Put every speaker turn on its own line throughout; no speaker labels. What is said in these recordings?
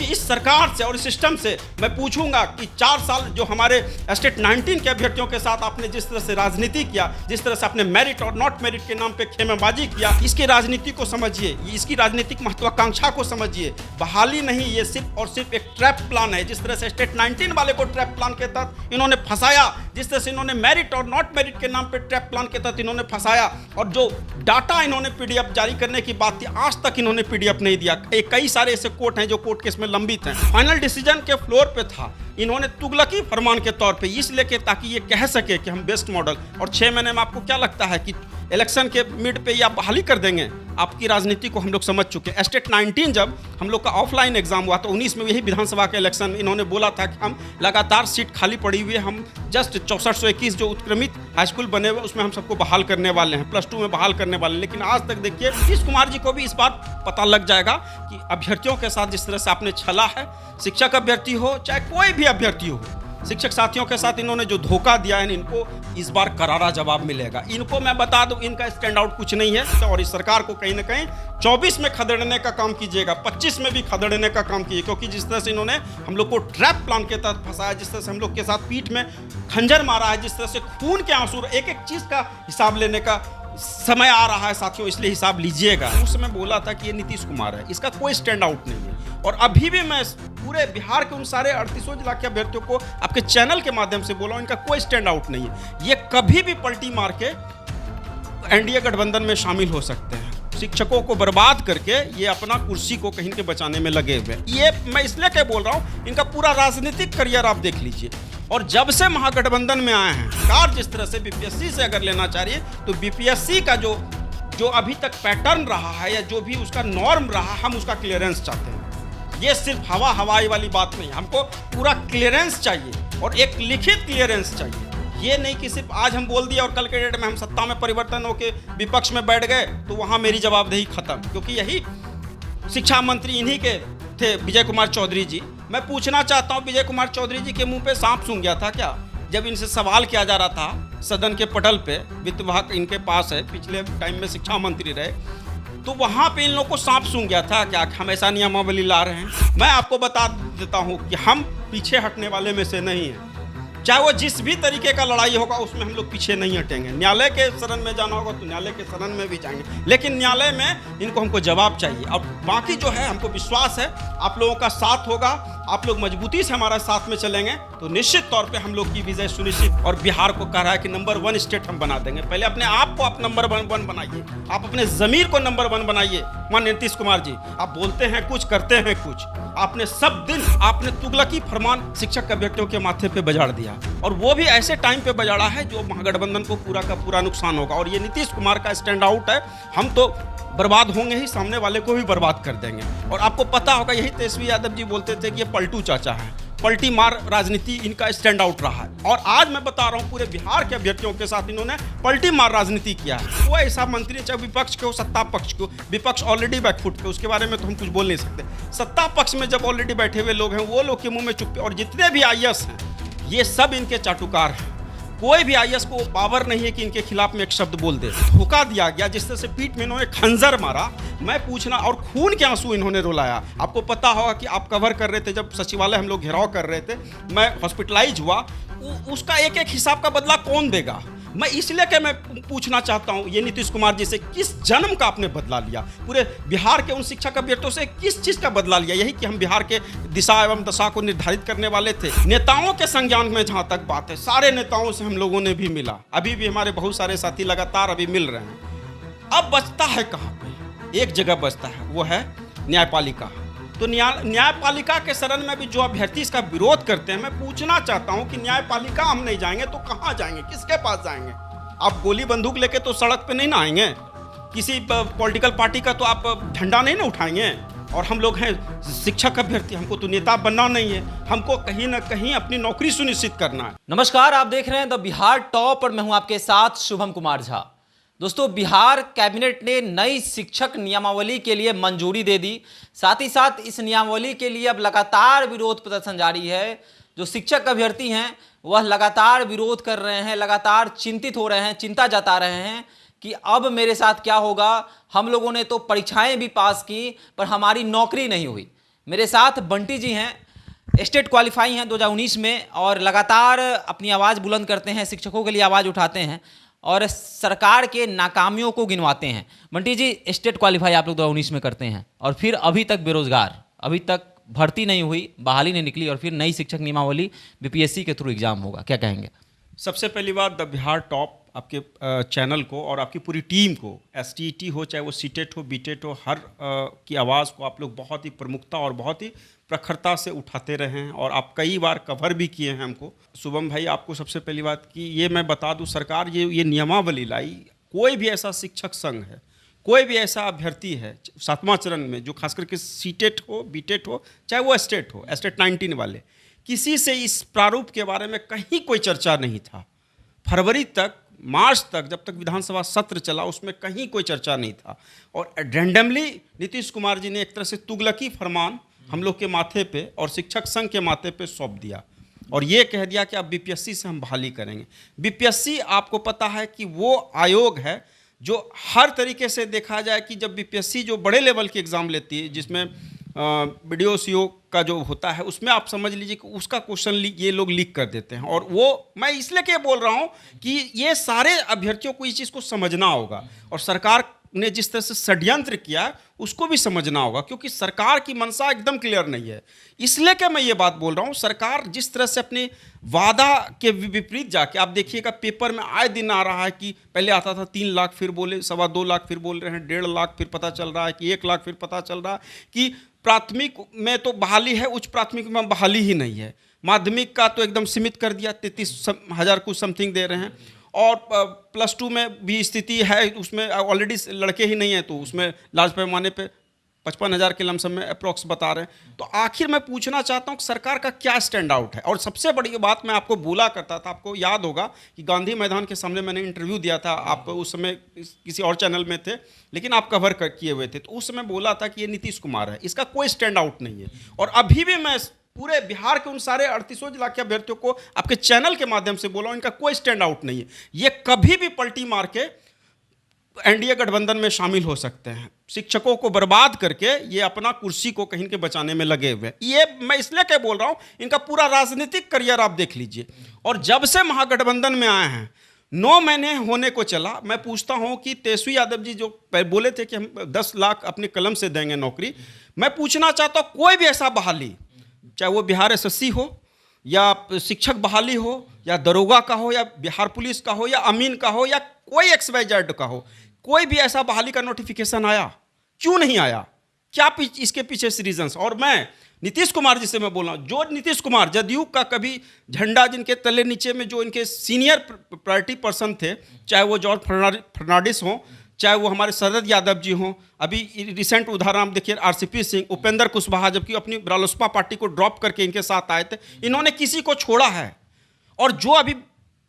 इस सरकार से और इस सिस्टम से मैं पूछूंगा कि 4 साल जो हमारे स्टेट 19 के अभ्यर्थियों के साथ आपने जिस तरह से राजनीति किया, जिस तरह से आपने मेरिट और नॉट मेरिट के नाम पे खेमेबाजी किया, इसकी राजनीति को समझिए, इसकी राजनीतिक महत्वाकांक्षा को समझिए। बहाली नहीं, ये सिर्फ और सिर्फ एक ट्रैप प्लान है। जिस तरह से स्टेट 19 वाले को ट्रैप प्लान के तहत इन्होंने फंसाया, जिस तरह से इन्होंने मेरिट और नॉट मेरिट के नाम पे ट्रैप प्लान के तहत इन्होंने फंसाया, और जो डाटा इन्होंने पीडीएफ जारी करने की बात थी, आज तक इन्होंने पीडीएफ नहीं दिया। कई सारे ऐसे कोर्ट हैं जो कोर्ट केस में लंबित हैं। फाइनल डिसीजन के फ्लोर पे था, इन्होंने तुगलकी फरमान के तौर पे इसलिए कि ताकि ये कह सके कि हम बेस्ट मॉडल, और 6 महीने में आपको क्या लगता है कि इलेक्शन के मिड पे या बहाली कर देंगे? आपकी राजनीति को हम लोग समझ चुके हैं। स्टेट 19 जब हम लोग का ऑफलाइन एग्जाम हुआ तो 19 में यही विधानसभा के इलेक्शन इन्होंने बोला था कि हम लगातार सीट खाली पड़ी हुई है, हम जस्ट 6421 जो उत्क्रमित हाई स्कूल बने हुए उसमें हम सबको बहाल करने वाले हैं, +2 में बहाल करने वाले हैं। लेकिन आज तक देखिए नीतीश कुमार जी को भी इस बार पता लग जाएगा कि अभ्यर्थियों के साथ जिस तरह से आपने छला है, शिक्षक अभ्यर्थी हो चाहे कोई भी अभ्यर्थी हो, शिक्षक साथियों के साथ इन्होंने जो धोखा दिया है, इनको इस बार करारा जवाब मिलेगा। इनको मैं बता दूं, इनका स्टैंड आउट कुछ नहीं है, और इस सरकार को कहीं ना कहीं 24 में खदेड़ने का काम कीजिएगा, 25 में भी खदेड़ने का काम कीजिए, क्योंकि जिस तरह से इन्होंने हम लोग को ट्रैप प्लान के तहत फंसाया, जिस तरह से हम लोग के साथ पीठ में खंजर मारा है, जिस तरह से खून के आंसू, एक एक चीज का हिसाब लेने का समय आ रहा है साथियों, इसलिए हिसाब लीजिएगा। उस समय बोला था कि ये नीतीश कुमार है, इसका कोई स्टैंड आउट नहीं है। और अभी भी मैं पूरे बिहार के उन सारे 38 जिला के अभ्यर्थियों को आपके चैनल के माध्यम से बोला हूं, इनका कोई स्टैंड आउट नहीं है। ये कभी भी पलटी मार के एनडीए गठबंधन में शामिल हो सकते हैं। शिक्षकों को बर्बाद करके ये अपना कुर्सी को कहीं के बचाने में लगे हुए। ये मैं इसलिए क्या बोल रहा हूं, इनका पूरा राजनीतिक करियर आप देख लीजिए। और जब से महागठबंधन में आए हैं, सरकार जिस तरह से बीपीएससी से अगर लेना चाह रही है, तो बीपीएससी का जो अभी तक पैटर्न रहा है या जो भी उसका नॉर्म रहा, हम उसका क्लियरेंस चाहते हैं। ये सिर्फ हवाई वाली बात नहीं, हमको पूरा क्लियरेंस चाहिए और एक लिखित क्लियरेंस चाहिए। ये नहीं कि सिर्फ आज हम बोल दिया और कल के डेट में हम सत्ता में परिवर्तन होकर विपक्ष में बैठ गए तो वहाँ मेरी जवाबदेही खत्म। क्योंकि यही शिक्षा मंत्री इन्हीं के थे, विजय कुमार चौधरी जी। मैं पूछना चाहता हूँ, विजय कुमार चौधरी जी के मुंह पे सांप सूंघ गया था क्या? जब इनसे सवाल किया जा रहा था सदन के पटल पे, वित्त विभाग इनके पास है, पिछले टाइम में शिक्षा मंत्री रहे, तो वहाँ पे इन लोगों को सांप सूंघ गया था क्या हम ऐसा नियमावली ला रहे हैं? मैं आपको बता देता हूँ कि हम पीछे हटने वाले में से नहीं हैं। चाहे वो जिस भी तरीके का लड़ाई होगा उसमें हम लोग पीछे नहीं हटेंगे। न्यायालय के शरण में जाना होगा तो न्यायालय के शरण में भी जाएंगे, लेकिन न्यायालय में हमको जवाब चाहिए। और बाकी जो है, हमको विश्वास है आप लोगों का साथ होगा, आप लोग मजबूती से हमारे साथ में चलेंगे तो निश्चित तौर पे हम लोग की विजय सुनिश्चित। और बिहार को कह रहा है कि नंबर 1 स्टेट हम बना देंगे। पहले अपने आप को आप नंबर 1 बनाइए, आप अपने जमीर को नंबर 1 बनाइए। माननीय नीतीश कुमार जी, आप बोलते हैं कुछ, करते हैं कुछ। आपने सब दिन आपने तुगलकी फरमान शिक्षक अभ्यर्थियों के माथे पे बजाड़ दिया, और वो भी ऐसे टाइम पे बजाड़ा है जो महागठबंधन को पूरा का पूरा नुकसान होगा। और ये नीतीश कुमार का स्टैंड आउट है। हम तो बर्बाद होंगे ही, सामने वाले को भी बर्बाद कर देंगे। और आपको पता होगा, यही तेजस्वी यादव जी बोलते थे कि ये पलटू चाचा है, पलटी मार राजनीति इनका स्टैंड आउट रहा है। और आज मैं बता रहा हूं, पूरे बिहार के अभ्यर्थियों के साथ इन्होंने पलटी मार राजनीति किया है। वो ऐसा मंत्री, चाहे विपक्ष के हो सत्ता पक्ष को, विपक्ष ऑलरेडी बैकफुट पे, उसके बारे में तो हम कुछ बोल नहीं सकते। सत्ता पक्ष में जब ऑलरेडी बैठे हुए लोग हैं, वो लोग के मुंह में चुप्पी। और जितने भी आईएएस हैं, ये सब इनके चाटुकार हैं। कोई भी आईएएस को पावर नहीं है कि इनके खिलाफ में एक शब्द बोल दे। धोखा दिया गया, जिस तरह से पीठ में इन्होंने खंजर मारा, मैं पूछना, और खून के आंसू इन्होंने रुलाया। आपको पता होगा कि आप कवर कर रहे थे, जब सचिवालय हम लोग घेराव कर रहे थे, मैं हॉस्पिटलाइज हुआ, उसका एक एक हिसाब का बदला कौन देगा? मैं इसलिए कि मैं पूछना चाहता हूं ये नीतीश कुमार जी से, किस जन्म का आपने बदला लिया? पूरे बिहार के उन शिक्षक अभ्यर्थियों से किस चीज का बदला लिया? यही कि हम बिहार के दिशा एवं दशा को निर्धारित करने वाले थे। नेताओं के संज्ञान में जहां तक बात है, सारे नेताओं से हम लोगों ने भी मिला, अभी भी हमारे बहुत सारे साथी लगातार अभी मिल रहे हैं। अब बचता है कहां पे? एक जगह बचता है, वो है न्यायपालिका। तो न्यायपालिका के शरण में भी जो अभ्यर्थी इसका विरोध करते हैं, मैं पूछना चाहता हूं कि न्यायपालिका हम नहीं जाएंगे तो कहां जाएंगे, किसके पास जाएंगे? आप गोली बंदूक लेके तो सड़क पे नहीं ना आएंगे, किसी पॉलिटिकल पार्टी का तो आप झंडा नहीं ना उठाएंगे। और हम लोग हैं शिक्षक अभ्यर्थी, हमको तो नेता बनना नहीं है, हमको कहीं ना कहीं अपनी नौकरी सुनिश्चित करना है।
नमस्कार, आप देख रहे हैं द बिहार टॉप और मैं हूं आपके साथ शुभम कुमार झा। दोस्तों, बिहार कैबिनेट ने नई शिक्षक नियमावली के लिए मंजूरी दे दी। साथ ही साथ इस नियमावली के लिए अब लगातार विरोध प्रदर्शन जारी है। जो शिक्षक अभ्यर्थी हैं वह लगातार विरोध कर रहे हैं, लगातार चिंतित हो रहे हैं, चिंता जता रहे हैं कि अब मेरे साथ क्या होगा। हम लोगों ने तो परीक्षाएं भी पास की पर हमारी नौकरी नहीं हुई। मेरे साथ बंटी जी हैं, स्टेट क्वालिफाई हैं 2019 में और लगातार अपनी आवाज़ बुलंद करते हैं, शिक्षकों के लिए आवाज़ उठाते हैं और सरकार के नाकामियों को गिनवाते हैं। बंटी जी, स्टेट क्वालिफाई आप लोग 2019 में करते हैं और फिर अभी तक बेरोजगार, अभी तक भर्ती नहीं हुई, बहाली नहीं निकली और फिर नई शिक्षक नियमावली बीपीएससी के थ्रू एग्जाम होगा, क्या कहेंगे?
सबसे पहली बात, द बिहार टॉप आपके चैनल को और आपकी पूरी टीम को, एसटीईटी हो चाहे वो सीटेट हो बीटेट हो, हर की आवाज़ को आप लोग बहुत ही प्रमुखता और बहुत ही प्रखरता से उठाते रहे हैं और आप कई बार कवर भी किए हैं हमको। शुभम भाई, आपको सबसे पहली बात कि ये मैं बता दूं, सरकार ये नियमावली लाई, कोई भी ऐसा शिक्षक संघ है, कोई भी ऐसा अभ्यर्थी है 7वां चरण में जो खास करके सीटेट हो बीटेट हो चाहे वो स्टेट 19 वाले, किसी से इस प्रारूप के बारे में कहीं कोई चर्चा नहीं था। फरवरी तक, मार्च तक, जब तक विधानसभा सत्र चला, उसमें कहीं कोई चर्चा नहीं था और रैंडमली नीतीश कुमार जी ने एक तरह से तुगलकी फरमान हम लोग के माथे पे और शिक्षक संघ के माथे पे सौंप दिया और ये कह दिया कि अब बीपीएससी से हम बहाली करेंगे। बीपीएससी आपको पता है कि वो आयोग है जो हर तरीके से देखा जाए कि जब बीपीएससी जो बड़े लेवल की एग्ज़ाम लेती है, जिसमें वीडियो सीओ का जो होता है, उसमें आप समझ लीजिए कि उसका क्वेश्चन ये लोग लीक कर देते हैं और वो मैं इसलिए क्या बोल रहा हूँ कि ये सारे अभ्यर्थियों को इस चीज़ को समझना होगा और सरकार ने जिस तरह से षड्यंत्र किया उसको भी समझना होगा, क्योंकि सरकार की मंशा एकदम क्लियर नहीं है। इसलिए क्या मैं ये बात बोल रहा हूँ, सरकार जिस तरह से अपने वादा के विपरीत जाके, आप देखिएगा पेपर में आए दिन आ रहा है कि पहले आता था 3 लाख, फिर बोले 2.25 लाख, फिर बोल रहे हैं 1.5 लाख, फिर पता चल रहा है कि 1 लाख, फिर पता चल रहा है कि प्राथमिक में तो बहाली है, उच्च प्राथमिक में बहाली ही नहीं है। माध्यमिक का तो एकदम सीमित कर दिया, 33,000 कुछ समथिंग दे रहे हैं और +2 में भी स्थिति है, उसमें ऑलरेडी लड़के ही नहीं हैं तो उसमें लार्ज पैमाने पे 55,000 के लमसम में अप्रॉक्स बता रहे हैं। तो आखिर मैं पूछना चाहता हूँ कि सरकार का क्या स्टैंड आउट है। और सबसे बड़ी बात मैं आपको बोला करता था, आपको याद होगा कि गांधी मैदान के सामने मैंने इंटरव्यू दिया था, आप उस समय किसी और चैनल में थे लेकिन आप कवर किए हुए थे, तो उस समय बोला था कि ये नीतीश कुमार है, इसका कोई स्टैंड आउट नहीं है। और अभी भी मैं पूरे बिहार के उन सारे 38 जिला के अभ्यर्थियों को आपके चैनल के माध्यम से बोला हूं, इनका कोई स्टैंड आउट नहीं है। ये कभी भी पलटी मार के एनडीए गठबंधन में शामिल हो सकते हैं। शिक्षकों को बर्बाद करके ये अपना कुर्सी को कहीं के बचाने में लगे हुए हैं। ये मैं इसलिए क्या बोल रहा हूं, इनका पूरा राजनीतिक करियर आप देख लीजिए। और जब से महागठबंधन में आए हैं, 9 महीने होने को चला, मैं पूछता हूं कि तेजस्वी यादव जी जो बोले थे कि हम 10 लाख अपने कलम से देंगे नौकरी, मैं पूछना चाहता हूं कोई भी ऐसा बहाली, चाहे वो बिहार एसएससी हो या शिक्षक बहाली हो या दरोगा का हो या बिहार पुलिस का हो या अमीन का हो या कोई XYZ का हो, कोई भी ऐसा बहाली का नोटिफिकेशन आया? क्यों नहीं आया? क्या इसके पीछे से रीजंस? और मैं नीतीश कुमार जी से मैं बोल रहा हूँ, जो नीतीश कुमार जदयू का कभी झंडा जिनके तले नीचे में जो इनके सीनियर प्रायोरिटी पर्सन थे, चाहे वो जॉर्ज फर्नांडिस हों, चाहे वो हमारे शरद यादव जी हों, अभी रिसेंट उदाहरण आप देखिए RCP सिंह, उपेंद्र कुशवाहा, जबकि अपनी रालोसपा पार्टी को ड्रॉप करके इनके साथ आए थे, इन्होंने किसी को छोड़ा है? और जो अभी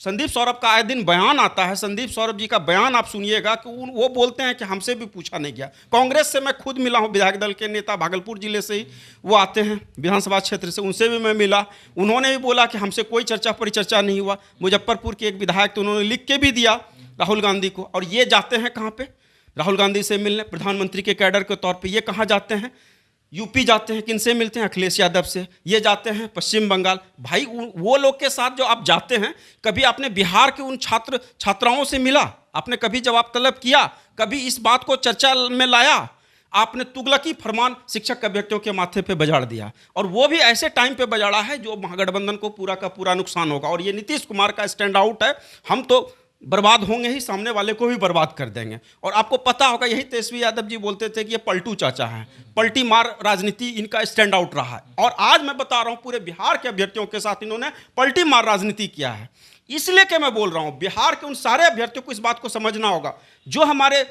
संदीप सौरभ का आए दिन बयान आता है, संदीप सौरभ जी का बयान आप सुनिएगा कि वो बोलते हैं कि हमसे भी पूछा नहीं गया। कांग्रेस से मैं खुद मिला हूं, विधायक दल के नेता भागलपुर जिले से ही वो आते हैं विधानसभा क्षेत्र से, उनसे भी मैं मिला, उन्होंने भी बोला कि हमसे कोई चर्चा परिचर्चा नहीं हुआ। मुजफ्फरपुर के एक विधायक तो उन्होंने लिख के भी दिया राहुल गांधी को। और ये जाते हैं कहाँ पे? राहुल गांधी से मिलने, प्रधानमंत्री के कैडर के तौर पे ये कहाँ जाते हैं? यूपी जाते हैं, किनसे मिलते हैं? अखिलेश यादव से। ये जाते हैं पश्चिम बंगाल। भाई वो लोग के साथ जो आप जाते हैं, कभी आपने बिहार के उन छात्राओं से मिला? आपने कभी जवाब तलब किया? कभी इस बात को चर्चा में लाया? आपने तुगलकी फरमान शिक्षक अभ्यर्थियों के माथे पे बजाड़ दिया, और वो भी ऐसे टाइम पे बजाड़ा है जो महागठबंधन को पूरा का पूरा नुकसान होगा। और ये नीतीश कुमार का स्टैंड आउट है, हम तो बर्बाद होंगे ही, सामने वाले को भी बर्बाद कर देंगे। और आपको पता होगा, यही तेजस्वी यादव जी बोलते थे कि ये पलटू चाचा हैं, पलटी मार राजनीति इनका स्टैंड आउट रहा है। और आज मैं बता रहा हूं, पूरे बिहार के अभ्यर्थियों के साथ इन्होंने पलटी मार राजनीति किया है। इसलिए कि मैं बोल रहा हूं, बिहार के उन सारे अभ्यर्थियों को इस बात को समझना होगा जो हमारे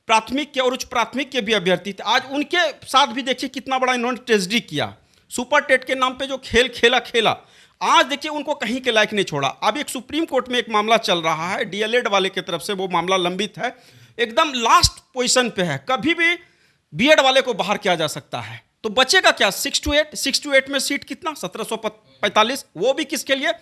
प्राथमिक के और उच्च प्राथमिक के भी अभ्यर्थी थे। आज उनके साथ भी देखिए कितना बड़ा इन्होंने ट्रेजेडी किया। सुपर टेट के नाम पे जो खेल खेला, आज देखिए उनको कहीं के लायक नहीं छोड़ा। अब एक सुप्रीम कोर्ट में एक मामला चल रहा है, डीएलएड वाले की तरफ से वो मामला लंबित है, एकदम लास्ट पोजीशन पे है। कभी भी बीएड वाले को बाहर किया जा सकता है, तो बचेगा क्या? 6 to 8 में सीट कितना? 1745, वो भी किसके लिए?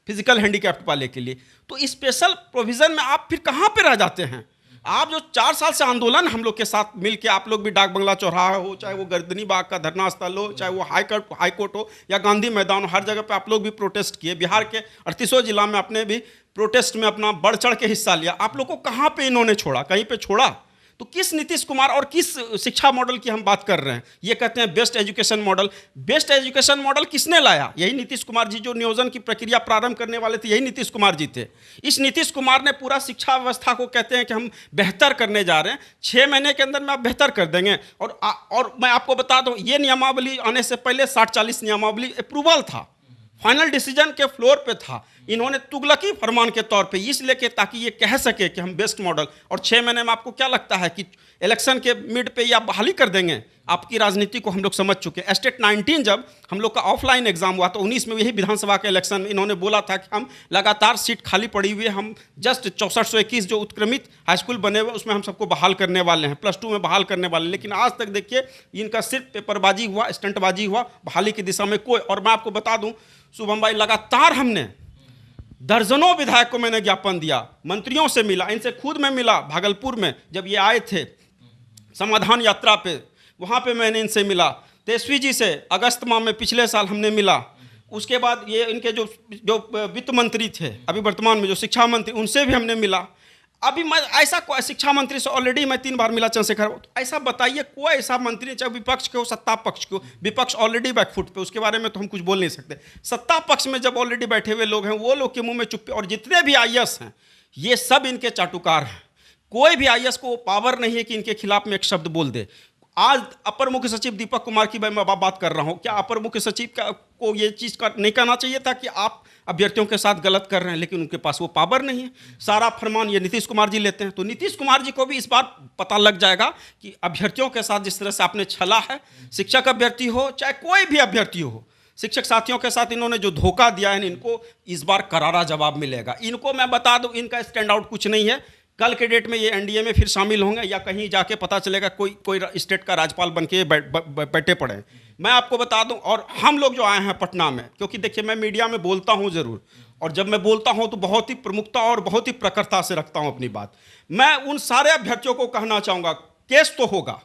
फिजिकल हैंडीकैप्ड वाले के लिए। तो स्पेशल प्रोविजन में आप फिर कहाँ पे रह जाते हैं? आप जो 4 साल से आंदोलन हम लोग के साथ मिलके, आप लोग भी डाक बंगला चौराहा हो, चाहे वो गर्दनी बाग का धरना स्थल हो, चाहे वो हाई कोर्ट हो या गांधी मैदान हो, हर जगह पे आप लोग भी प्रोटेस्ट किए। बिहार के 38 जिला में आपने भी प्रोटेस्ट में अपना बढ़ चढ़ के हिस्सा लिया। आप लोग को कहाँ पे इन्होंने छोड़ा? कहीं पे छोड़ा? तो किस नीतीश कुमार और किस शिक्षा मॉडल की हम बात कर रहे हैं? ये कहते हैं best education model. Best education model किसने लाया? यही नीतीश कुमार जी, जो नियोजन की प्रक्रिया प्रारंभ करने वाले थे, यही नीतीश कुमार जी थे। इस नीतीश कुमार ने पूरा शिक्षा व्यवस्था को कहते हैं कि हम बेहतर करने जा रहे हैं, 6 महीने के अंदर में आप बेहतर कर देंगे। और मैं आपको बता दूं, ये नियमावली आने से पहले 60-40 नियमावली अप्रूवल था, फाइनल डिसीजन के फ्लोर पे था। इन्होंने तुगलकी फरमान के तौर पे इसलिए कि ताकि ये कह सके कि हम बेस्ट मॉडल, और 6 महीने में आपको क्या लगता है कि इलेक्शन के मिड पे या बहाली कर देंगे? आपकी राजनीति को हम लोग समझ चुके हैं। स्टेट 19 जब हम लोग का ऑफलाइन एग्जाम हुआ तो 19 में यही विधानसभा के इलेक्शन में इन्होंने बोला था कि हम लगातार सीट खाली पड़ी हुई है, हम जस्ट 6421 जो उत्क्रमित हाई स्कूल बने हुए उसमें हम सबको बहाल करने वाले हैं, +2 में बहाल करने वाले हैं। लेकिन आज तक देखिए इनका सिर्फ पेपरबाजी हुआ, स्टंटबाजी हुआ, बहाली की दिशा में कोई। और मैं आपको बता दूं शुभम भाई, लगातार हमने दर्जनों विधायक को मैंने ज्ञापन दिया, मंत्रियों से मिला, इनसे खुद मैं मिला भागलपुर में जब ये आए थे समाधान यात्रा पे, वहाँ पे मैंने इनसे मिला। तेजस्वी जी से अगस्त माह में पिछले साल हमने मिला। उसके बाद ये इनके जो वित्त मंत्री थे, अभी वर्तमान में जो शिक्षा मंत्री, उनसे भी हमने मिला। अभी मैं ऐसा शिक्षा मंत्री से ऑलरेडी मैं 3 बार मिला, चंद्रशेखर। तो ऐसा बताइए कोई ऐसा मंत्री, चाहे विपक्ष के हो सत्ता पक्ष के हो, विपक्ष ऑलरेडी बैकफुट पे, उसके बारे में तो हम कुछ बोल नहीं सकते। सत्ता पक्ष में जब ऑलरेडी बैठे हुए लोग हैं, वो लोग के मुंह में चुप्पी। और जितने भी आईएएस हैं ये सब इनके चाटुकार हैं। कोई भी आईएएस को पावर नहीं है कि इनके खिलाफ में एक शब्द बोल दे। आज अपर मुख्य सचिव दीपक कुमार की मैं बात कर रहा हूं, क्या अपर मुख्य सचिव को ये चीज़ का नहीं कहना चाहिए था कि आप अभ्यर्थियों के साथ गलत कर रहे हैं? लेकिन उनके पास वो पावर नहीं है। सारा फरमान ये नीतीश कुमार जी लेते हैं। तो नीतीश कुमार जी को भी इस बार पता लग जाएगा कि अभ्यर्थियों के साथ जिस तरह से आपने छला है, शिक्षक अभ्यर्थी हो चाहे कोई भी अभ्यर्थी हो, शिक्षक साथियों के साथ इन्होंने जो धोखा दिया है, इनको इस बार करारा जवाब मिलेगा। इनको मैं बता दूं, इनका स्टैंड आउट कुछ नहीं है। कल के डेट में ये एनडीए में फिर शामिल होंगे या कहीं जाके पता चलेगा कोई स्टेट का राज्यपाल बन के बैठे पड़े। मैं आपको बता दूं, और हम लोग जो आए हैं पटना में, क्योंकि देखिए मैं मीडिया में बोलता हूं ज़रूर, और जब मैं बोलता हूं तो बहुत ही प्रमुखता और बहुत ही प्रखरता से रखता हूं अपनी बात। मैं उन सारे अभ्यर्थियों को कहना चाहूँगा, केस तो होगा,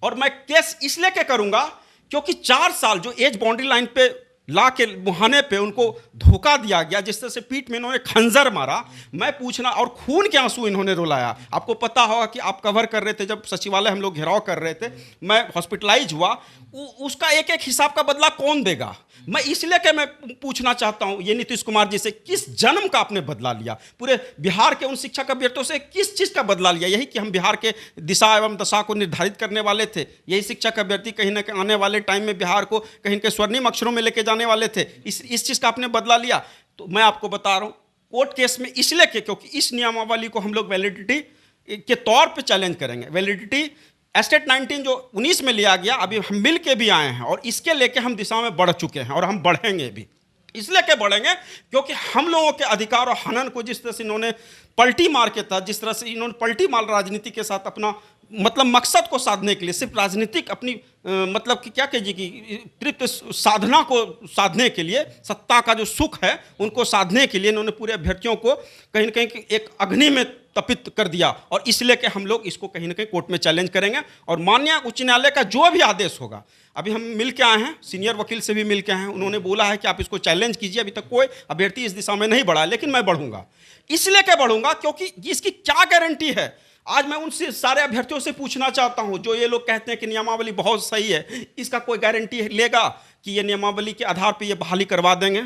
और मैं केस इसलिए के करूँगा क्योंकि 4 साल जो एज बाउंड्री लाइन पे ला के मुहाने पे उनको धोखा दिया गया, जिस तरह से पीठ में इन्होंने खंजर मारा, मैं पूछना, और खून के आंसू इन्होंने रुलाया। आपको पता होगा कि आप कवर कर रहे थे जब सचिवालय हम लोग घेराव कर रहे थे, मैं हॉस्पिटलाइज हुआ, उसका एक एक हिसाब का बदला कौन देगा? मैं इसलिए कि मैं पूछना चाहता हूं ये नीतीश कुमार जी से, किस जन्म का आपने बदला लिया? पूरे बिहार के उन शिक्षक अभ्यर्थियों से किस चीज़ का बदला लिया? यही कि हम बिहार के दिशा एवं दशा को निर्धारित करने वाले थे। यही शिक्षक अभ्यर्थी कहीं ना कहीं आने वाले टाइम में बिहार को कहीं के स्वर्णिम अक्षरों में लेके जाने वाले थे। इस चीज़ का आपने बदला लिया। तो मैं आपको बता रहा हूँ कोर्ट केस में इसलिए क्योंकि इस नियमावली को हम लोग वैलिडिटी के तौर पे चैलेंज करेंगे। वैलिडिटी स्टेट 19 जो 19 में लिया गया, अभी हम मिल के भी आए हैं और इसके लेके हम दिशा में बढ़ चुके हैं और हम बढ़ेंगे भी। इसलिए क्या बढ़ेंगे क्योंकि हम लोगों के अधिकार और हनन को जिस तरह से इन्होंने पलटी मार के था, जिस तरह से इन्होंने पलटी मार राजनीति के साथ अपना मतलब मकसद को साधने के लिए, सिर्फ राजनीतिक अपनी मतलब कि क्या कहिए कि तृप्त साधना को साधने के लिए, सत्ता का जो सुख है उनको साधने के लिए इन्होंने पूरे अभ्यर्थियों को कहीं ना कहीं एक अग्नि में तपित कर दिया। और इसलिए कि हम लोग इसको कहीं ना कहीं कोर्ट में चैलेंज करेंगे और माननीय उच्च न्यायालय का जो भी आदेश होगा, अभी हम मिल के आए हैं, सीनियर वकील से भी मिल के आए हैं, उन्होंने बोला है कि आप इसको चैलेंज कीजिए। अभी तक कोई अभ्यर्थी इस दिशा में नहीं बढ़ा, लेकिन मैं बढ़ूंगा। इसलिए क्या बढ़ूंगा क्योंकि इसकी क्या गारंटी है? आज मैं उनसे सारे अभ्यर्थियों से पूछना चाहता हूं, जो ये लोग कहते हैं कि नियमावली बहुत सही है, इसका कोई गारंटी लेगा कि ये नियमावली के आधार पर ये बहाली करवा देंगे?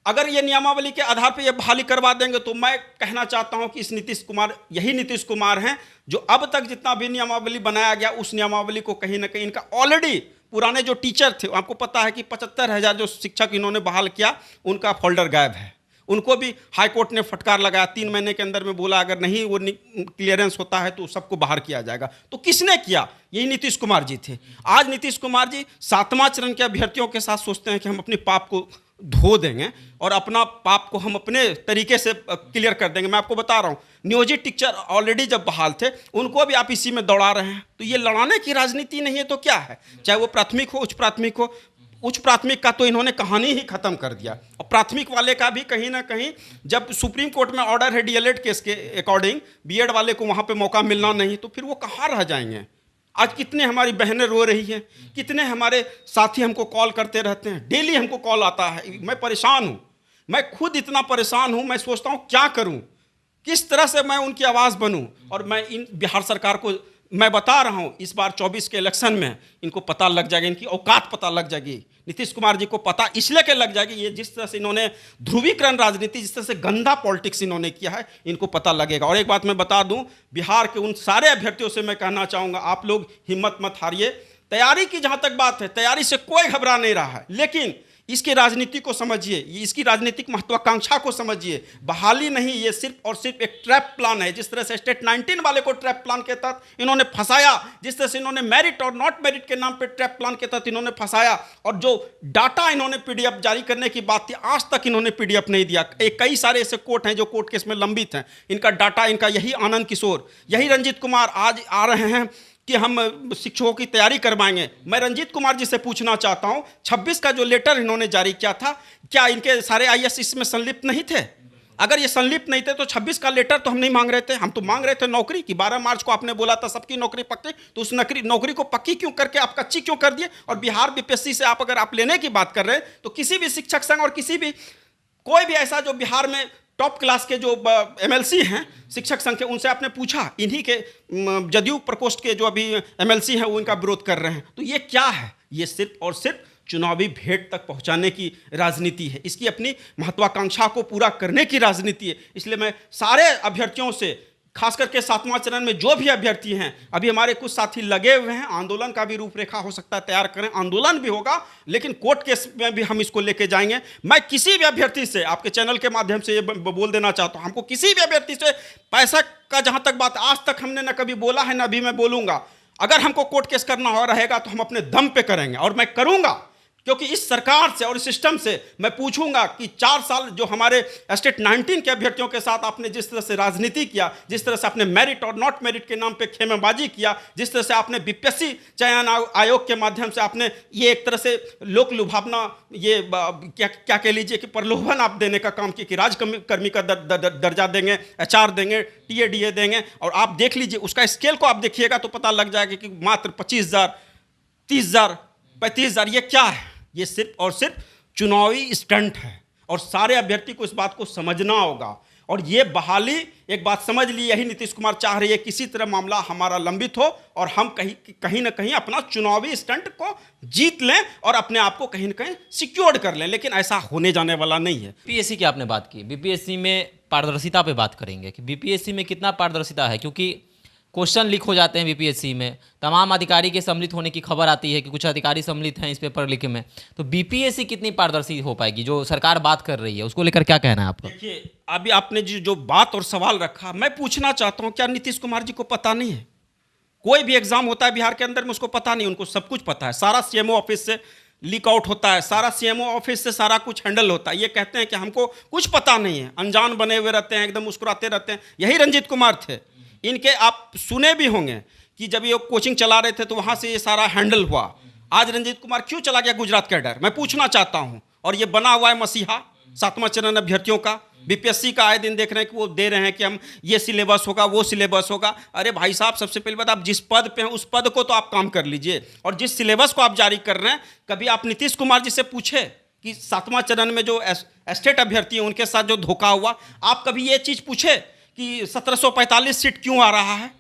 अगर ये नियमावली के आधार पर ये बहाली करवा देंगे तो मैं कहना चाहता हूं कि इस नीतीश कुमार, यही नीतीश कुमार हैं जो अब तक जितना भी नियमावली बनाया गया उस नियमावली को कहीं ना कहीं इनका ऑलरेडी पुराने जो टीचर थे, आपको पता है कि 75,000 जो शिक्षक इन्होंने बहाल किया, उनका फोल्डर गायब है। उनको भी हाई कोर्ट ने फटकार लगाया, 3 महीने के अंदर में बोला अगर नहीं वो क्लियरेंस होता है तो सबको बाहर किया जाएगा। तो किसने किया? यही नीतीश कुमार जी थे। आज नीतीश कुमार जी 7वां चरण के अभ्यर्थियों के साथ सोचते हैं कि हम अपने पाप को धो देंगे और अपना पाप को हम अपने तरीके से क्लियर कर देंगे। मैं आपको बता रहा हूँ, नियोजित टीचर ऑलरेडी जब बहाल थे उनको भी आप इसी में दौड़ा रहे हैं। तो ये लड़ाने की राजनीति नहीं है तो क्या है? चाहे वो प्राथमिक हो, उच्च प्राथमिक हो। उच्च प्राथमिक का तो इन्होंने कहानी ही खत्म कर दिया। और प्राथमिक वाले का भी कहीं ना कहीं जब सुप्रीम कोर्ट में ऑर्डर है डीएलएड केस के अकॉर्डिंग बीएड वाले को वहाँ पे मौका मिलना नहीं, तो फिर वो कहाँ रह जाएंगे। आज कितने हमारी बहनें रो रही हैं, कितने हमारे साथी हमको कॉल करते रहते हैं, डेली हमको कॉल आता है। मैं परेशान हूँ, मैं खुद इतना परेशान हूँ। मैं सोचता हूँ क्या करूँ, किस तरह से मैं उनकी आवाज़ बनूँ। और मैं इन बिहार सरकार को मैं बता रहा हूँ, इस बार 24 के इलेक्शन में इनको पता लग जाएगा, इनकी औकात पता लग जाएगी। नीतीश कुमार जी को पता इसलिए के लग जाएगी, ये जिस तरह से इन्होंने ध्रुवीकरण राजनीति, जिस तरह से गंदा पॉलिटिक्स इन्होंने किया है, इनको पता लगेगा। और एक बात मैं बता दूं, बिहार के उन सारे अभ्यर्थियों से मैं कहना चाहूँगा, आप लोग हिम्मत मत हारिए। तैयारी की जहाँ तक बात है, तैयारी से कोई घबरा नहीं रहा है, लेकिन इसकी राजनीति को समझिए, इसकी राजनीतिक महत्वाकांक्षा को समझिए। बहाली नहीं, ये सिर्फ और सिर्फ एक ट्रैप प्लान है। जिस तरह से स्टेट 19 वाले को ट्रैप प्लान के तहत इन्होंने फंसाया, जिस तरह से इन्होंने मेरिट और नॉट मेरिट के नाम पे ट्रैप प्लान के तहत इन्होंने फंसाया, और जो डाटा इन्होंने पीडीएफ जारी करने की बात थी, आज तक इन्होंने पीडीएफ नहीं दिया। कई सारे ऐसे कोर्ट हैं जो कोर्ट केस में लंबित हैं, इनका डाटा, इनका यही आनंद किशोर, यही रंजीत कुमार आज आ रहे हैं कि हम शिक्षकों की तैयारी करवाएंगे। मैं रंजीत कुमार जी से पूछना चाहता हूं, 26 का जो लेटर इन्होंने जारी किया था, क्या इनके सारे आईएएस इसमें संलिप्त नहीं थे? अगर ये संलिप्त नहीं थे तो 26 का लेटर तो हम नहीं मांग रहे थे। हम तो मांग रहे थे नौकरी की। 12 मार्च को आपने बोला था सबकी नौकरी पक्की, तो उस नौकरी को पक्की क्यों करके आप कच्ची क्यों कर दिए? और बिहार बीपीएससी से अगर आप लेने की बात कर रहे हैं, तो किसी भी शिक्षक संघ और किसी भी कोई भी ऐसा जो बिहार में टॉप क्लास के जो एमएलसी हैं शिक्षक संघ के, उनसे आपने पूछा? इन्हीं के जदयू प्रकोष्ठ के जो अभी एमएलसी हैं वो इनका विरोध कर रहे हैं। तो ये क्या है? ये सिर्फ और सिर्फ चुनावी भेंट तक पहुंचाने की राजनीति है, इसकी अपनी महत्वाकांक्षा को पूरा करने की राजनीति है। इसलिए मैं सारे अभ्यर्थियों से, खास करके 7वां चरण में जो भी अभ्यर्थी हैं, अभी हमारे कुछ साथी लगे हुए हैं, आंदोलन का भी रूपरेखा हो सकता है तैयार करें, आंदोलन भी होगा, लेकिन कोर्ट केस में भी हम इसको लेके जाएंगे। मैं किसी भी अभ्यर्थी से, आपके चैनल के माध्यम से ये बोल देना चाहता हूं, हमको किसी भी अभ्यर्थी से पैसा का जहां तक बात, आज तक हमने ना कभी बोला है ना अभी मैं बोलूंगा। अगर हमको कोर्ट केस करना हो रहेगा तो हम अपने दम पे करेंगे, और मैं करूंगा, क्योंकि इस सरकार से और इस सिस्टम से मैं पूछूंगा कि 4 साल जो हमारे स्टेट 19 के अभ्यर्थियों के साथ आपने जिस तरह से राजनीति किया, जिस तरह से आपने मेरिट और नॉट मेरिट के नाम पे खेमेबाजी किया, जिस तरह से आपने बीपीएससी चयन आयोग के माध्यम से आपने ये एक तरह से लोक लुभावना, ये क्या कह लीजिए कि प्रलोभन आप देने का काम किया कि राजकर्मी का दर्जा देंगे, एचआर देंगे, टीएडीए देंगे। और आप देख लीजिए उसका स्केल को, आप देखिएगा तो पता लग जाएगा कि मात्र 25,000, 30,000, 35,000, ये क्या है? ये सिर्फ और सिर्फ चुनावी स्टंट है, और सारे अभ्यर्थी को इस बात को समझना होगा। और ये बहाली, एक बात समझ ली, यही नीतीश कुमार चाह रही है, किसी तरह मामला हमारा लंबित हो और हम कहीं ना कहीं अपना चुनावी स्टंट को जीत लें और अपने आप को कहीं ना कहीं सिक्योर्ड कर लें, लेकिन ऐसा होने जाने वाला नहीं है।
बीपीएससी की आपने बात की, बीपीएससी में पारदर्शिता पे बात करेंगे कि बीपीएससी में कितना पारदर्शिता है, क्योंकि क्वेश्चन लीक हो जाते हैं बीपीएससी में, तमाम अधिकारी के सम्मिलित होने की खबर आती है कि कुछ अधिकारी सम्मिलित हैं इस पेपर लीक में। तो बीपीएससी कितनी पारदर्शी हो पाएगी, जो सरकार बात कर रही है, उसको लेकर क्या कहना है आपका?
देखिए, अभी आपने जो बात और सवाल रखा, मैं पूछना चाहता हूं, क्या नीतीश कुमार जी को पता नहीं है? कोई भी एग्जाम होता है बिहार के अंदर में, उसको पता नहीं? उनको सब कुछ पता है। सारा सीएमओ ऑफिस से लीक आउट होता है, सारा सीएमओ ऑफिस से सारा कुछ हैंडल होता है। ये कहते हैं कि हमको कुछ पता नहीं है, अनजान बने हुए रहते हैं, एकदम मुस्कुराते रहते हैं। यही रंजीत कुमार थे। इनके आप सुने भी होंगे कि जब ये कोचिंग चला रहे थे तो वहाँ से ये सारा हैंडल हुआ। आज रंजीत कुमार क्यों चला गया गुजरात कैडर, मैं पूछना चाहता हूँ। और ये बना हुआ है मसीहा 7वां चरण अभ्यर्थियों का। बीपीएससी का आए दिन देख रहे हैं कि वो दे रहे हैं कि हम ये सिलेबस होगा, वो सिलेबस होगा। अरे भाई साहब, सबसे पहले बात, आप जिस पद पे हैं उस पद को तो आप काम कर लीजिए, और जिस सिलेबस को आप जारी कर रहे हैं, कभी आप नीतीश कुमार जी से पूछे कि 7वां चरण में जो स्टेट अभ्यर्थी हैं उनके साथ जो धोखा हुआ, आप कभी ये चीज़ पूछे कि 1745 सीट क्यों आ रहा है?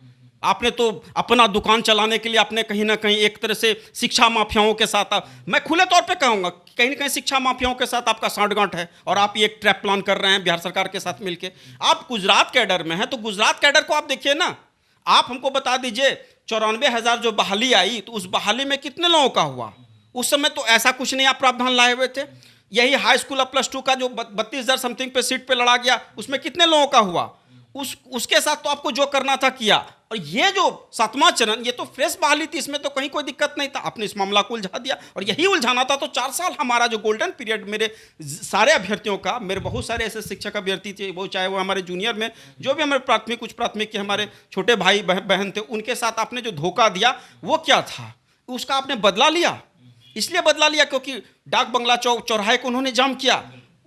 आपने तो अपना दुकान चलाने के लिए आपने कहीं ना कहीं एक तरह से शिक्षा माफियाओं के साथ, मैं खुले तौर पे कहूँगा, कहीं ना कहीं शिक्षा माफियाओं के साथ आपका सांठगांठ है, और आप ये एक ट्रैप प्लान कर रहे हैं बिहार सरकार के साथ मिलके। आप गुजरात कैडर में हैं, तो गुजरात कैडर को आप देखिए ना। आप हमको बता दीजिए, 94,000 जो बहाली आई, तो उस बहाली में कितने लोगों का हुआ? उस समय तो ऐसा कुछ नहीं आप प्रावधान लाए हुए थे। यही हाई स्कूल और प्लस 2 का जो 32,000 समथिंग पे सीट पे लड़ा गया, उसमें कितने लोगों का हुआ? उसके साथ तो आपको जो करना था किया। और ये जो 7वां चरण, ये तो फ्रेश बहाली थी, इसमें तो कहीं कोई दिक्कत नहीं था। आपने इस मामला को उलझा दिया, और यही उलझाना था तो 4 साल हमारा जो गोल्डन पीरियड मेरे सारे अभ्यर्थियों का, मेरे बहुत सारे ऐसे शिक्षक अभ्यर्थी थे, वो चाहे वो हमारे जूनियर में जो भी हमारे प्राथमिक, कुछ प्राथमिक के हमारे छोटे भाई बहन थे, उनके साथ आपने जो धोखा दिया वो क्या था? उसका आपने बदला लिया। इसलिए बदला लिया क्योंकि डाक बंगला चौराहे को उन्होंने जाम किया।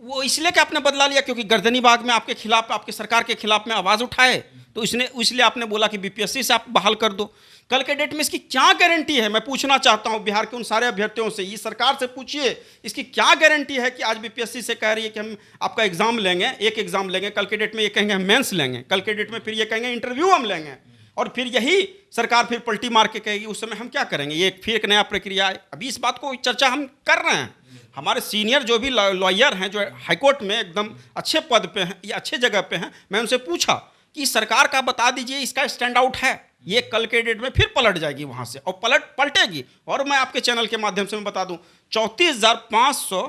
वो इसलिए कि आपने बदला लिया क्योंकि गर्दनी बाग में आपके खिलाफ, आपके सरकार के खिलाफ में आवाज़ उठाए, तो इसलिए आपने बोला कि बीपीएससी से आप बहाल कर दो। कल के डेट में इसकी क्या गारंटी है? मैं पूछना चाहता हूं बिहार के उन सारे अभ्यर्थियों से, ये सरकार से पूछिए, इसकी क्या गारंटी है कि आज बीपीएससी से कह रही है कि हम आपका एग्जाम लेंगे, एक एग्जाम लेंगे, कल के डेट में ये कहेंगे हम मेंस लेंगे, कल के डेट में फिर ये कहेंगे इंटरव्यू हम लेंगे, और फिर यही सरकार फिर पलटी मार के कहेगी, उस समय हम क्या करेंगे? ये फिर एक नया प्रक्रिया है। अभी इस बात को चर्चा हम कर रहे हैं। हमारे सीनियर जो भी लॉयर हैं, जो हाईकोर्ट में एकदम अच्छे पद पे हैं या अच्छे जगह पे हैं, मैं उनसे पूछा कि सरकार का बता दीजिए, इसका स्टैंड आउट है, ये कल के डेट में फिर पलट जाएगी वहाँ से, और पलटेगी। और मैं आपके चैनल के माध्यम से मैं बता दूँ, 34,500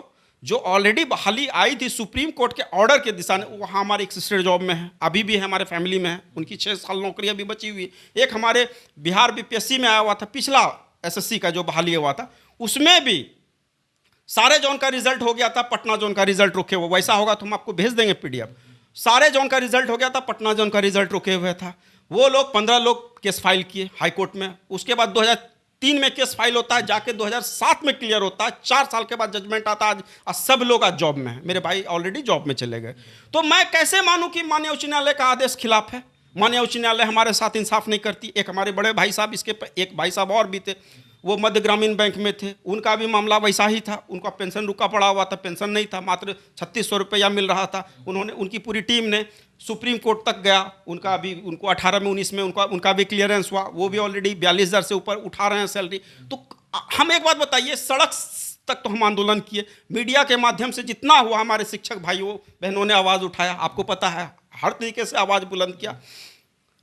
जो ऑलरेडी बहाली आई थी सुप्रीम कोर्ट के ऑर्डर के दिशा में, वहाँ हमारे एक सिस्टर जॉब में है, अभी भी है, हमारे फैमिली में है, उनकी 6 साल नौकरी अभी बची हुई है। एक हमारे बिहार बीपीएससी में आया हुआ था, पिछला एसएससी का जो बहाली हुआ था, उसमें भी सारे जोन का रिजल्ट हो गया था, पटना जोन का रिजल्ट रुके हुए, वैसा होगा तो हम आपको भेज देंगे पीडीएफ। सारे जोन का रिजल्ट हो गया था, पटना जोन का रिजल्ट रुके हुए था। वो लोग 15 लोग केस फाइल किए हाईकोर्ट में, उसके बाद 2003 में केस फाइल होता है, जाके 2007 में क्लियर होता है, 4 साल के बाद जजमेंट आता है। आज सब लोग आज जॉब में हैं, मेरे भाई ऑलरेडी जॉब में चले गए। तो मैं कैसे मानूं कि माननीय उच्च न्यायालय का आदेश खिलाफ है? माननीय उच्च न्यायालय हमारे साथ इंसाफ नहीं करती। एक हमारे बड़े भाई साहब, इसके एक भाई साहब और भी थे, वो मध्य ग्रामीण बैंक में थे, उनका भी मामला वैसा ही था, उनका पेंशन रुका पड़ा हुआ था, पेंशन नहीं था, मात्र 3600 रुपया मिल रहा था। उनकी पूरी टीम ने सुप्रीम कोर्ट तक गया, उनको 18 में 19 में उनका भी क्लियरेंस हुआ, वो भी ऑलरेडी 42,000 से ऊपर उठा रहे हैं सैलरी। तो हम एक बात बताइए, सड़क तक तो हम आंदोलन किए, मीडिया के माध्यम से जितना हुआ हमारे शिक्षक भाइयों बहनों ने आवाज़ उठाया, आपको पता है, हर तरीके से आवाज़ बुलंद किया।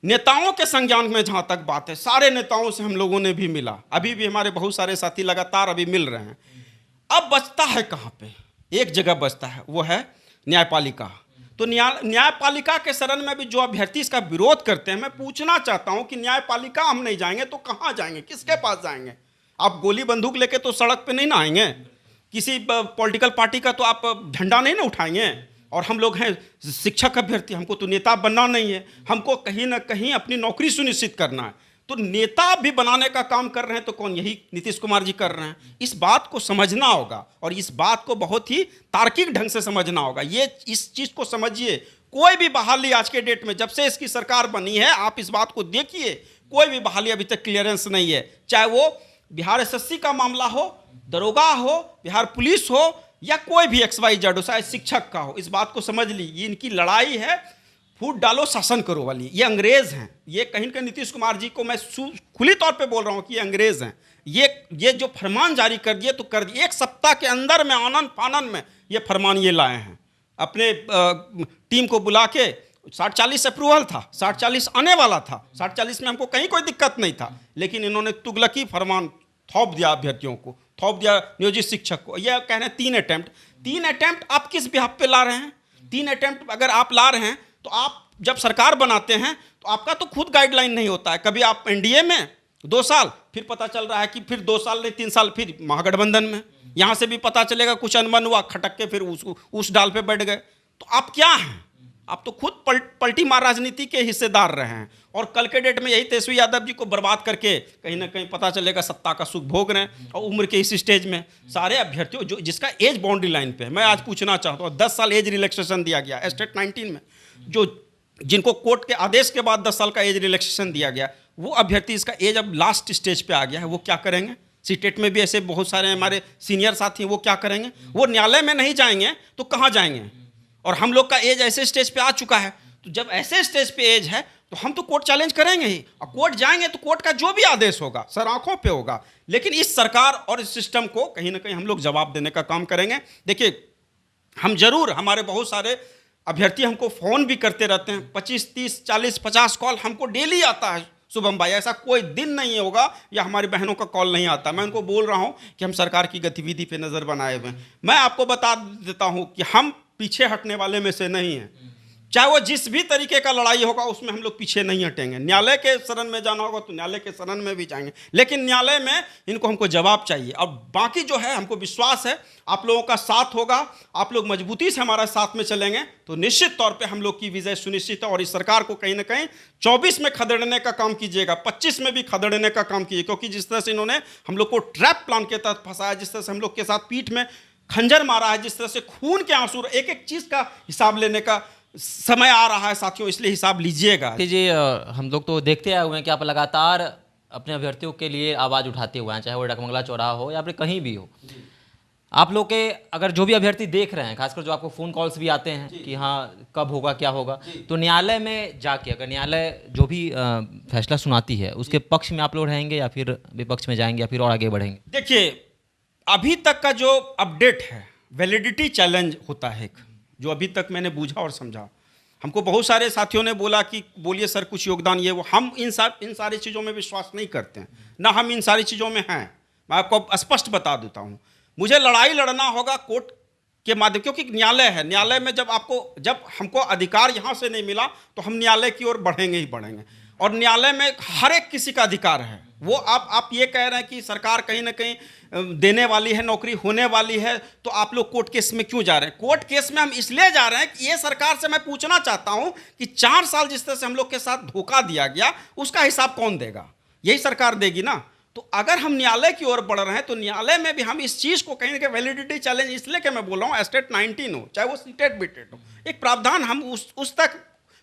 नेताओं के संज्ञान में जहाँ तक बात है, सारे नेताओं से हम लोगों ने भी मिला, अभी भी हमारे बहुत सारे साथी लगातार अभी मिल रहे हैं। अब बचता है कहाँ पे? एक जगह बचता है, वो है न्यायपालिका। तो न्यायपालिका के शरण में भी जो अभ्यर्थी इसका विरोध करते हैं, मैं पूछना चाहता हूँ कि न्यायपालिका हम नहीं जाएंगे तो कहाँ जाएंगे, किसके पास जाएंगे? आप गोली बंदूक लेके तो सड़क पे नहीं ना आएंगे, किसी पॉलिटिकल पार्टी का तो आप झंडा नहीं ना उठाएंगे। और हम लोग हैं शिक्षक अभ्यर्थी, हमको तो नेता बनना नहीं है, हमको कहीं ना कहीं अपनी नौकरी सुनिश्चित करना है। तो नेता भी बनाने का काम कर रहे हैं तो कौन? यही नीतीश कुमार जी कर रहे हैं। इस बात को समझना होगा और इस बात को बहुत ही तार्किक ढंग से समझना होगा। ये इस चीज़ को समझिए, कोई भी बहाली आज के डेट में, जब से इसकी सरकार बनी है, आप इस बात को देखिए, कोई भी बहाली अभी तक क्लियरेंस नहीं है। चाहे वो बिहार एसएससी का मामला हो, दरोगा हो, बिहार पुलिस हो, या कोई भी XYZ हो, शायद शिक्षक का हो, इस बात को समझ ली, ये इनकी लड़ाई है फूट डालो शासन करो वाली। ये अंग्रेज हैं, ये कहीं ना नीतीश कुमार जी को मैं खुली तौर पे बोल रहा हूँ कि ये अंग्रेज हैं। ये जो फरमान जारी कर दिए तो कर दिए, 1 सप्ताह के अंदर में आनन फानन में ये फरमान ये लाए हैं। अपने टीम को बुला के 60-40 अप्रूवल था, 60-40 आने वाला था, 60-40 में हमको कहीं कोई दिक्कत नहीं था, लेकिन इन्होंने तुगलकी फरमान थोप दिया अभ्यर्थियों को, थोप दिया नियोजित शिक्षक को। यह कह रहे हैं 3 अटेम्प्ट आप किस बिहाफ पे ला रहे हैं? 3 अटेम्प्ट अगर आप ला रहे हैं तो आप जब सरकार बनाते हैं तो आपका तो खुद गाइडलाइन नहीं होता है। कभी आप एनडीए में 2 साल, फिर पता चल रहा है कि फिर 2 साल नहीं 3 साल फिर महागठबंधन में, यहाँ से भी पता चलेगा कुछ अनबन हुआ, खटक के फिर उस डाल पे बैठ गए। तो आप क्या हैं? आप तो खुद पलटी मार राजनीति के हिस्सेदार रहे हैं, और कल के डेट में यही तेजस्वी यादव जी को बर्बाद करके कहीं ना कहीं पता चलेगा सत्ता का सुख भोग रहे हैं। और उम्र के इस स्टेज में सारे अभ्यर्थियों जो जिसका एज बाउंड्री लाइन पे है, मैं आज पूछना चाहता हूँ, 10 साल एज रिलैक्सेशन दिया गया एस्टेट 19 में, जिनको कोर्ट के आदेश के बाद 10 साल का एज रिलैक्सेशन दिया गया, वो अभ्यर्थी इसका एज अब लास्ट स्टेज पे आ गया है, वो क्या करेंगे? सीटेट में भी ऐसे बहुत सारे हमारे सीनियर साथी हैं, वो क्या करेंगे? वो न्यायालय में नहीं जाएंगे तो कहाँ जाएंगे? और हम लोग का एज ऐसे स्टेज पे आ चुका है, तो जब ऐसे स्टेज पे एज है तो हम तो कोर्ट चैलेंज करेंगे ही, और कोर्ट जाएंगे तो कोर्ट का जो भी आदेश होगा सर आंखों पे होगा। लेकिन इस सरकार और इस सिस्टम को कहीं ना कहीं हम लोग जवाब देने का काम करेंगे। देखिए, हम जरूर, हमारे बहुत सारे अभ्यर्थी हमको फ़ोन भी करते रहते हैं, 25, 30, 40, 50 कॉल हमको डेली आता है। शुभम भाई, ऐसा कोई दिन नहीं होगा या हमारी बहनों का कॉल नहीं आता। मैं उनको बोल रहा हूँ कि हम सरकार की गतिविधि पे नज़र बनाए हुए हैं। मैं आपको बता देता हूँ कि हम पीछे हटने वाले में से नहीं हैं। चाहे वो जिस भी तरीके का लड़ाई होगा उसमें हम लोग पीछे नहीं हटेंगे। न्यायालय के शरण में जाना होगा तो न्यायालय के शरण में भी जाएंगे, लेकिन न्यायालय में हमको जवाब चाहिए। और बाकी जो है, हमको विश्वास है आप लोगों का साथ होगा, आप लोग मजबूती से हमारे साथ में चलेंगे तो निश्चित तौर पे हम लोग की विजय सुनिश्चित है। और इस सरकार को कहीं ना कहीं 24 में खदेड़ने का काम कीजिएगा, 25 में भी खदेड़ने का काम कीजिए, क्योंकि जिस तरह से इन्होंने हम लोग को ट्रैप प्लान के तहत फंसाया, जिस तरह से हम लोग के साथ पीठ में खंजर मारा है, जिस तरह से खून के आंसू, एक एक चीज का हिसाब लेने का समय आ रहा है साथियों, इसलिए हिसाब लीजिएगा।
कि जी हम लोग तो देखते आए हुए हैं कि आप लगातार अपने अभ्यर्थियों के लिए आवाज़ उठाते हुए हैं, चाहे वो डकमंगला चौराहा हो या फिर कहीं भी हो। आप लोग के अगर जो भी अभ्यर्थी देख रहे हैं, खासकर जो आपको फ़ोन कॉल्स भी आते हैं कि हाँ कब होगा क्या होगा, तो न्यायालय में जाके अगर न्यायालय जो भी फैसला सुनाती है उसके पक्ष में आप लोग रहेंगे या फिर विपक्ष में जाएंगे या फिर और आगे बढ़ेंगे?
देखिए, अभी तक का जो अपडेट है, वैलिडिटी चैलेंज होता है एक, जो अभी तक मैंने बूझा और समझा। हमको बहुत सारे साथियों ने बोला कि बोलिए सर कुछ योगदान ये वो। हम इन सारी चीज़ों में विश्वास नहीं करते हैं, ना हम इन सारी चीज़ों में हैं। मैं आपको स्पष्ट बता देता हूँ, मुझे लड़ाई लड़ना होगा कोर्ट के माध्यम, क्योंकि न्यायालय है। न्यायालय में जब हमको अधिकार यहाँ से नहीं मिला तो हम न्यायालय की ओर बढ़ेंगे ही बढ़ेंगे। और न्यायालय में हर एक किसी का अधिकार है। वो आप ये कह रहे हैं कि सरकार कहीं ना कहीं देने वाली है, नौकरी होने वाली है, तो आप लोग कोर्ट केस में क्यों जा रहे हैं? कोर्ट केस में हम इसलिए जा रहे हैं कि ये सरकार से मैं पूछना चाहता हूं कि 4 साल जिस तरह से हम लोग के साथ धोखा दिया गया, उसका हिसाब कौन देगा? यही सरकार देगी ना। तो अगर हम न्यायालय की ओर बढ़ रहे हैं तो न्यायालय में भी हम इस चीज़ को कहीं ना कहीं वैलिडिटी चैलेंज, इसलिए कि मैं बोल रहा हूँ एस्टेट 19 हो, चाहे वो सीटेट बीटेट हो, एक प्रावधान हम उस तक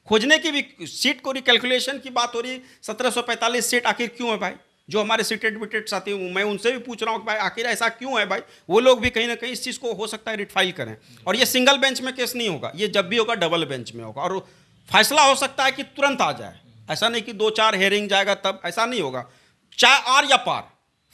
खोजने की भी, सीट को रिकैलकुलेशन की बात हो रही। 1745 सीट आखिर क्यों है भाई? जो हमारे सीटेड बीटेड साथी हूँ, मैं उनसे भी पूछ रहा हूँ कि भाई आखिर ऐसा क्यों है भाई? वो लोग भी कहीं ना कहीं इस चीज़ को हो सकता है रिटफाइल करें। और ये सिंगल बेंच में केस नहीं होगा, ये जब भी होगा डबल बेंच में होगा। और फैसला हो सकता है कि तुरंत आ जाए, ऐसा नहीं कि 2-4 हेयरिंग जाएगा तब, ऐसा नहीं होगा। चाहे आर या पार,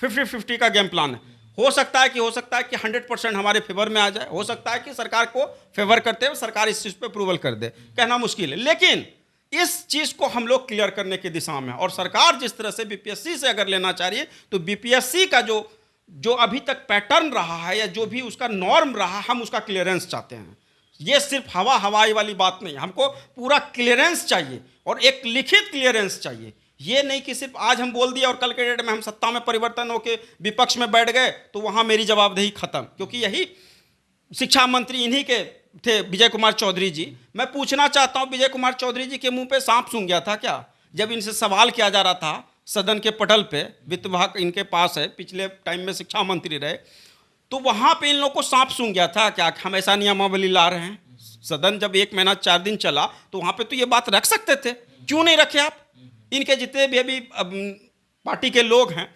50-50 का गेम प्लान है। हो सकता है कि 100% हमारे फेवर में आ जाए, हो सकता है कि सरकार को फेवर करते हुए सरकार इस चीज़ पे अप्रूवल कर दे, कहना मुश्किल है। लेकिन इस चीज़ को हम लोग क्लियर करने की दिशा में, और सरकार जिस तरह से बीपीएससी से अगर लेना चाह रही है तो बीपीएससी का जो अभी तक पैटर्न रहा है या जो भी उसका नॉर्म रहा, हम उसका क्लियरेंस चाहते हैं। ये सिर्फ हवाई वाली बात नहीं, हमको पूरा क्लियरेंस चाहिए और एक लिखित क्लियरेंस चाहिए। ये नहीं कि सिर्फ आज हम बोल दिया और कल के डेट में हम सत्ता में परिवर्तन होकर विपक्ष में बैठ गए तो वहाँ मेरी जवाबदेही खत्म। क्योंकि यही शिक्षा मंत्री इन्हीं के थे, विजय कुमार चौधरी जी। मैं पूछना चाहता हूँ, विजय कुमार चौधरी जी के मुंह पे सांप सूंघ गया था क्या जब इनसे सवाल किया जा रहा था सदन के पटल पे? वित्त विभाग इनके पास है, पिछले टाइम में शिक्षा मंत्री रहे, तो वहाँ पे इन लोगों को सांप सूंघ गया था क्या हम ऐसा नियमावली ला रहे हैं? सदन जब 1 महीना 4 दिन चला तो वहाँ पे तो ये बात रख सकते थे, क्यों नहीं रखे आप? इनके जितने भी अभी पार्टी के लोग हैं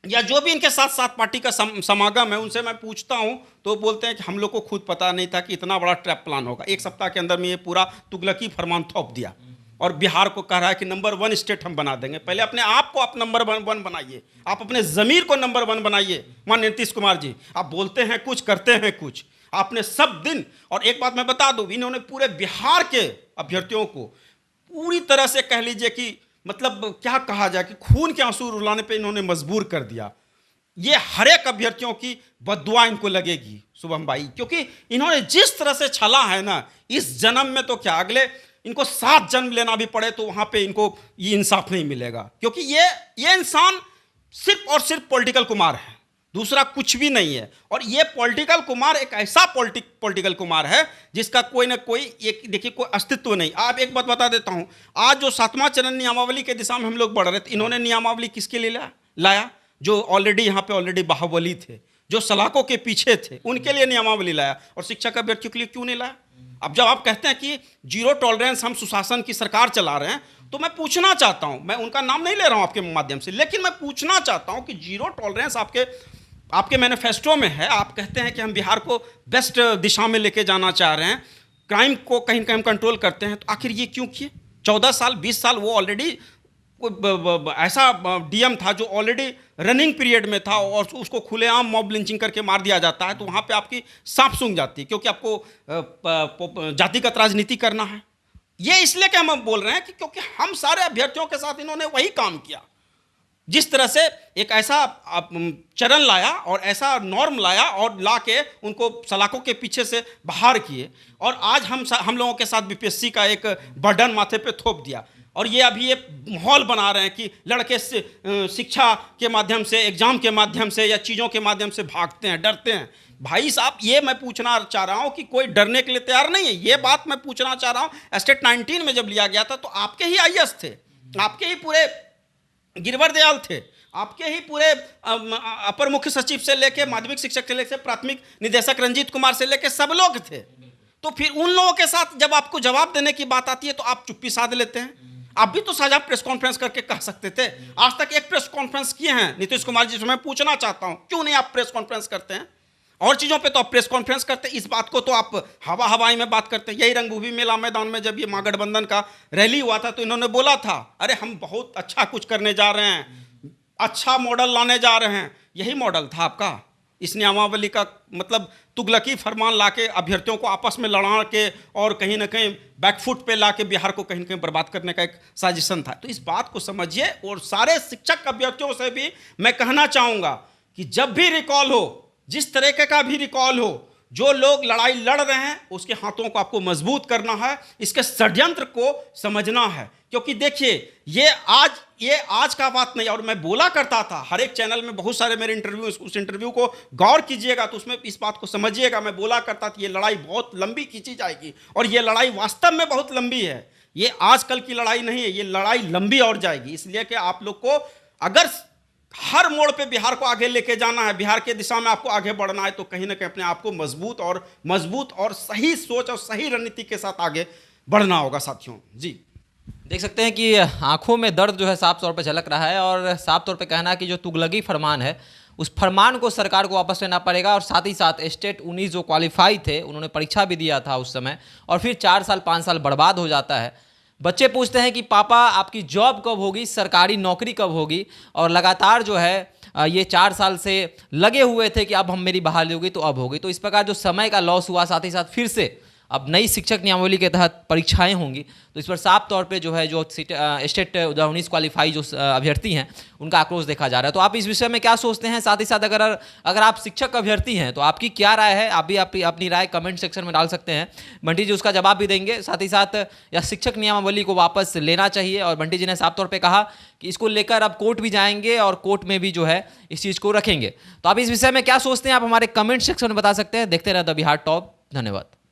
या जो भी इनके साथ साथ पार्टी का समागम है, उनसे मैं पूछता हूं तो बोलते हैं कि हम लोग को खुद पता नहीं था कि इतना बड़ा ट्रैप प्लान होगा। 1 सप्ताह के अंदर में ये पूरा तुगलकी फरमान थोप दिया और बिहार को कह रहा है कि नंबर 1 स्टेट हम बना देंगे। पहले अपने आप को आप नंबर 1 बनाइए, आप अपने ज़मीर को नंबर 1 बनाइए। माननीय नीतीश कुमार जी, आप बोलते हैं कुछ, करते हैं कुछ। आपने सब दिन, और एक बात मैं बता दूं, इन्होंने पूरे बिहार के अभ्यर्थियों को पूरी तरह से कह लीजिए कि मतलब क्या कहा जाए कि खून के आंसू रुलाने पे इन्होंने मजबूर कर दिया। ये हर एक अभ्यर्थियों की बद्दुआ इनको लगेगी शुभम भाई, क्योंकि इन्होंने जिस तरह से छला है ना, इस जन्म में तो क्या, अगले इनको 7 जन्म लेना भी पड़े तो वहां पे इनको ये इंसाफ नहीं मिलेगा। क्योंकि ये इंसान सिर्फ और सिर्फ पॉलिटिकल कुमार है, दूसरा कुछ भी नहीं है। और ये पॉलिटिकल कुमार एक ऐसा पॉलिटिकल कुमार है जिसका कोई ना कोई, एक देखिए, कोई अस्तित्व नहीं। आप एक बात बता देता हूं, आज जो 7वां चरण नियमावली के दिशा में हम लोग बढ़ रहे थे, इन्होंने नियमावली किसके लिए लाया? जो ऑलरेडी यहाँ पे ऑलरेडी बाहुबली थे, जो सलाखों के पीछे थे, उनके लिए नियमावली लाया। और शिक्षा का अभ्यर्थियों के लिए क्यों नहीं लाया? अब जब आप कहते हैं कि 0 टॉलरेंस हम सुशासन की सरकार चला रहे हैं, तो मैं पूछना चाहता हूं, मैं उनका नाम नहीं ले रहा हूं आपके माध्यम से, लेकिन मैं पूछना चाहता हूं कि 0 टॉलरेंस आपके मैनिफेस्टो में है। आप कहते हैं कि हम बिहार को बेस्ट दिशा में लेके जाना चाह रहे हैं, क्राइम को कहीं ना कहीं कंट्रोल करते हैं, तो आखिर ये क्यों किए? 14 साल 20 साल वो ऑलरेडी ऐसा डीएम था जो ऑलरेडी रनिंग पीरियड में था और उसको खुलेआम मॉब लिंचिंग करके मार दिया जाता है, तो वहाँ पे आपकी सांप सूंघ जाती है, क्योंकि आपको जातिगत राजनीति करना है। ये इसलिए कि हम बोल रहे हैं कि क्योंकि हम सारे अभ्यर्थियों के साथ इन्होंने वही काम किया, जिस तरह से एक ऐसा चरण लाया और ऐसा नॉर्म लाया और ला के उनको सलाखों के पीछे से बाहर किए। और आज हम लोगों के साथ बीपीएससी का एक बर्डन माथे पे थोप दिया। और ये अभी ये माहौल बना रहे हैं कि लड़के शिक्षा के माध्यम से, एग्जाम के माध्यम से या चीज़ों के माध्यम से भागते हैं, डरते हैं। भाई साहब, ये मैं पूछना चाह रहा हूँ कि कोई डरने के लिए तैयार नहीं है। ये बात मैं पूछना चाह रहा हूँ, एस्टेट 19 में जब लिया गया था तो आपके ही आईएएस थे, आपके ही पूरे गिरवर दयाल थे, आपके ही पूरे अपर मुख्य सचिव से लेके माध्यमिक शिक्षक से लेके प्राथमिक निदेशक रंजीत कुमार से लेके सब लोग थे। तो फिर उन लोगों के साथ जब आपको जवाब देने की बात आती है तो आप चुप्पी साध लेते हैं। आप भी तो साझा प्रेस कॉन्फ्रेंस करके कह सकते थे। आज तक एक प्रेस कॉन्फ्रेंस किए हैं नीतीश कुमार जी से। मैं पूछना चाहता हूं क्यों नहीं आप प्रेस कॉन्फ्रेंस करते हैं? और चीज़ों पे तो आप प्रेस कॉन्फ्रेंस करते हैं, इस बात को तो आप हवाई में बात करते हैं। यही रंगभूमि मेला मैदान में जब ये महागठबंधन का रैली हुआ था तो इन्होंने बोला था, अरे हम बहुत अच्छा कुछ करने जा रहे हैं, अच्छा मॉडल लाने जा रहे हैं। यही मॉडल था आपका। इस नियमावली का मतलब तुगलकी फरमान लाके अभ्यर्थियों को आपस में लड़ा के और कहीं ना कहीं बैकफुट पे लाके बिहार को कहीं ना कहीं बर्बाद करने का एक साजिशन था। तो इस बात को समझिए। और सारे शिक्षक अभ्यर्थियों से भी मैं कहना चाहूँगा कि जब भी रिकॉल हो, जिस तरीके का भी रिकॉल हो, जो लोग लड़ाई लड़ रहे हैं उसके हाथों को आपको मजबूत करना है, इसके षड्यंत्र को समझना है। क्योंकि देखिए ये आज का बात नहीं। और मैं बोला करता था हर एक चैनल में, बहुत सारे मेरे इंटरव्यू, उस इंटरव्यू को गौर कीजिएगा तो उसमें इस बात को समझिएगा। मैं बोला करता था ये लड़ाई बहुत लंबी खींची जाएगी और ये लड़ाई वास्तव में बहुत लंबी है। ये आजकल की लड़ाई नहीं है, ये लड़ाई लंबी और जाएगी। इसलिए कि आप लोग को अगर हर मोड़ पे बिहार को आगे लेके जाना है, बिहार के दिशा में आपको आगे बढ़ना है, तो कहीं ना कहीं अपने आप को मजबूत और सही सोच और सही रणनीति के साथ आगे बढ़ना होगा साथियों। जी
देख सकते हैं कि आंखों में दर्द जो है साफ तौर पे झलक रहा है और साफ तौर पे कहना है कि जो तुगलकी फरमान है उस फरमान को सरकार को वापस लेना पड़ेगा। और साथ ही साथ स्टेट 19 जो क्वालिफाई थे उन्होंने परीक्षा भी दिया था उस समय, और फिर 4 साल 5 साल बर्बाद हो जाता है। बच्चे पूछते हैं कि पापा आपकी जॉब कब होगी, सरकारी नौकरी कब होगी, और लगातार जो है ये 4 साल से लगे हुए थे कि अब हम मेरी बहाली होगी तो अब होगी। तो इस प्रकार जो समय का लॉस हुआ, साथ ही साथ फिर से अब नई शिक्षक नियमावली के तहत परीक्षाएं होंगी, तो इस पर साफ तौर पे जो है जो स्टेट 19 क्वालिफाई जो अभ्यर्थी हैं उनका आक्रोश देखा जा रहा है। तो आप इस विषय में क्या सोचते हैं? साथ ही साथ अगर आप शिक्षक अभ्यर्थी हैं तो आपकी क्या राय है? आप भी अपनी राय कमेंट सेक्शन में डाल सकते हैं। बंटी जी उसका जवाब भी देंगे। साथ ही साथ या शिक्षक नियमावली को वापस लेना चाहिए, और बंटी जी ने साफ तौर पर कहा कि इसको लेकर अब कोर्ट भी जाएंगे और कोर्ट में भी जो है इस चीज़ को रखेंगे। तो आप इस विषय में क्या सोचते हैं? आप हमारे कमेंट सेक्शन में बता सकते हैं। देखते रहे द बिहार टॉप। धन्यवाद।